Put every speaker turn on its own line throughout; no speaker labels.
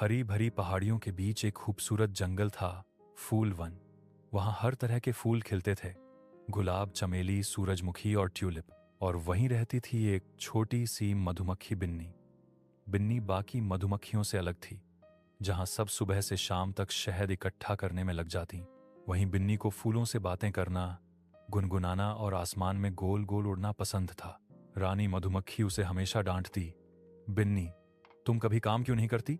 हरी भरी पहाड़ियों के बीच एक खूबसूरत जंगल था, फूल वन। वहां हर तरह के फूल खिलते थे, गुलाब, चमेली, सूरजमुखी और ट्यूलिप। और वहीं रहती थी एक छोटी सी मधुमक्खी बिन्नी। बिन्नी बाकी मधुमक्खियों से अलग थी। जहां सब सुबह से शाम तक शहद इकट्ठा करने में लग जाती, वहीं बिन्नी को फूलों से बातें करना, गुनगुनाना और आसमान में गोल गोल उड़ना पसंद था। रानी मधुमक्खी उसे हमेशा डांटती, बिन्नी, तुम कभी काम क्यों नहीं करती?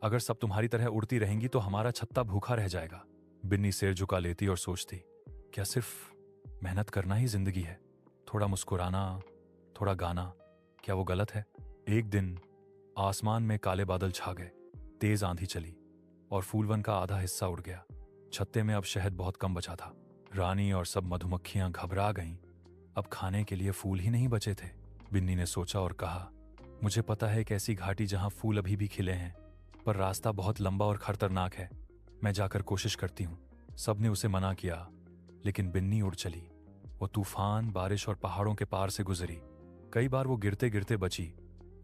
अगर सब तुम्हारी तरह उड़ती रहेंगी तो हमारा छत्ता भूखा रह जाएगा। बिन्नी सिर झुका लेती और सोचती, क्या सिर्फ मेहनत करना ही जिंदगी है? थोड़ा मुस्कुराना, थोड़ा गाना, क्या वो गलत है? एक दिन आसमान में काले बादल छा गए, तेज आंधी चली और फूलवन का आधा हिस्सा उड़ गया। छत्ते में अब शहद बहुत कम बचा था। रानी और सब मधुमक्खियां घबरा गईं। अब खाने के लिए फूल ही नहीं बचे थे। बिन्नी ने सोचा और कहा, मुझे पता है एक ऐसी घाटी जहां फूल अभी भी खिले हैं, पर रास्ता बहुत लंबा और खतरनाक है। मैं जाकर कोशिश करती हूँ। सबने उसे मना किया, लेकिन बिन्नी उड़ चली। वो तूफान, बारिश और पहाड़ों के पार से गुजरी। कई बार वो गिरते गिरते बची,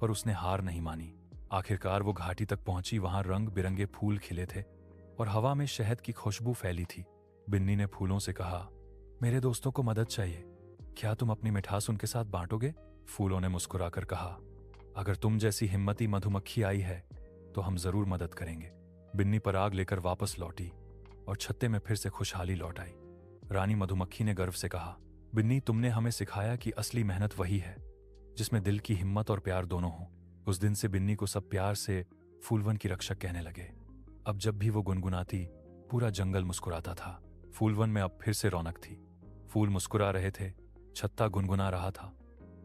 पर उसने हार नहीं मानी। आखिरकार वो घाटी तक पहुंची। वहां रंग बिरंगे फूल खिले थे और हवा में शहद की खुशबू फैली थी। बिन्नी ने फूलों से कहा, मेरे दोस्तों को मदद चाहिए, क्या तुम अपनी मिठास उनके साथ बांटोगे? फूलों ने मुस्कुराकर कहा, अगर तुम जैसी हिम्मती मधुमक्खी आई है तो हम जरूर मदद करेंगे। बिन्नी पराग लेकर वापस लौटी और छत्ते में फिर से खुशहाली लौट आई। रानी मधुमक्खी ने गर्व से कहा, बिन्नी, तुमने हमें सिखाया कि असली मेहनत वही है जिसमें दिल की हिम्मत और प्यार दोनों हो। उस दिन से बिन्नी को सब प्यार से फूलवन की रक्षक कहने लगे। अब जब भी वो गुनगुनाती, पूरा जंगल मुस्कुराता था। फूलवन में अब फिर से रौनक थी। फूल मुस्कुरा रहे थे, छत्ता गुनगुना रहा था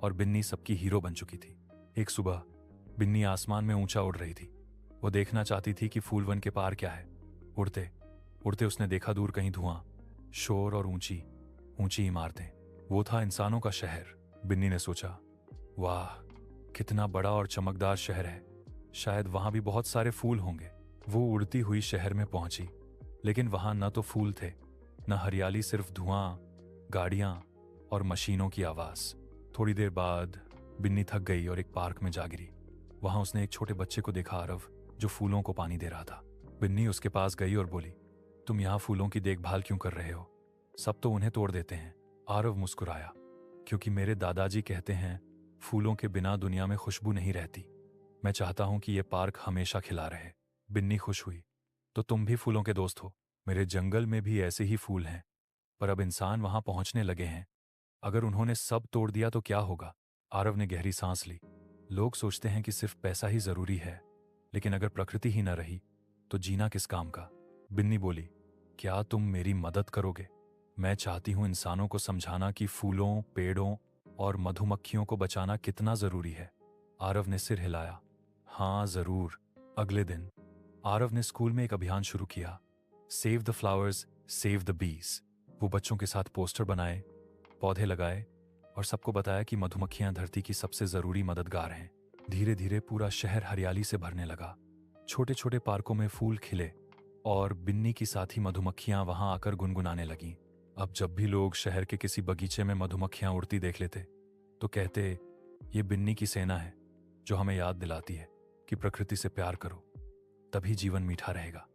और बिन्नी सबकी हीरो बन चुकी थी। एक सुबह बिन्नी आसमान में ऊंचा उड़ रही थी। वो देखना चाहती थी कि फूलवन के पार क्या है। उड़ते उड़ते उसने देखा दूर कहीं धुआं, शोर और ऊंची ऊंची इमारतें। वो था इंसानों का शहर। बिन्नी ने सोचा, वाह, कितना बड़ा और चमकदार शहर है। शायद वहां भी बहुत सारे फूल होंगे। वो उड़ती हुई शहर में पहुंची, लेकिन वहां न तो फूल थे, न हरियाली, सिर्फ धुआं, गाड़ियां और मशीनों की आवाज। थोड़ी देर बाद बिन्नी थक गई और एक पार्क में जा गिरी। वहां उसने एक छोटे बच्चे को देखा, आरव, जो फूलों को पानी दे रहा था। बिन्नी उसके पास गई और बोली, तुम यहां फूलों की देखभाल क्यों कर रहे हो? सब तो उन्हें तोड़ देते हैं। आरव मुस्कुराया, क्योंकि मेरे दादाजी कहते हैं फूलों के बिना दुनिया में खुशबू नहीं रहती। मैं चाहता हूं कि यह पार्क हमेशा खिला रहे। बिन्नी खुश हुई, तो तुम भी फूलों के दोस्त हो। मेरे जंगल में भी ऐसे ही फूल हैं, पर अब इंसान वहां पहुंचने लगे हैं। अगर उन्होंने सब तोड़ दिया तो क्या होगा? आरव ने गहरी सांस ली। लोग सोचते हैं कि सिर्फ पैसा ही जरूरी है, लेकिन अगर प्रकृति ही न रही तो जीना किस काम का? बिन्नी बोली, क्या तुम मेरी मदद करोगे? मैं चाहती हूं इंसानों को समझाना कि फूलों, पेड़ों और मधुमक्खियों को बचाना कितना जरूरी है। आरव ने सिर हिलाया, हाँ जरूर। अगले दिन आरव ने स्कूल में एक अभियान शुरू किया, save the flowers, save the bees. वो बच्चों के साथ पोस्टर बनाए, पौधे लगाए और सबको बताया कि मधुमक्खियां धरती की सबसे जरूरी मददगार हैं। धीरे धीरे पूरा शहर हरियाली से भरने लगा। छोटे छोटे पार्कों में फूल खिले और बिन्नी की साथी मधुमक्खियां वहां आकर गुनगुनाने लगीं। अब जब भी लोग शहर के किसी बगीचे में मधुमक्खियां उड़ती देख लेते तो कहते, ये बिन्नी की सेना है जो हमें याद दिलाती है कि प्रकृति से प्यार करो, तभी जीवन मीठा रहेगा।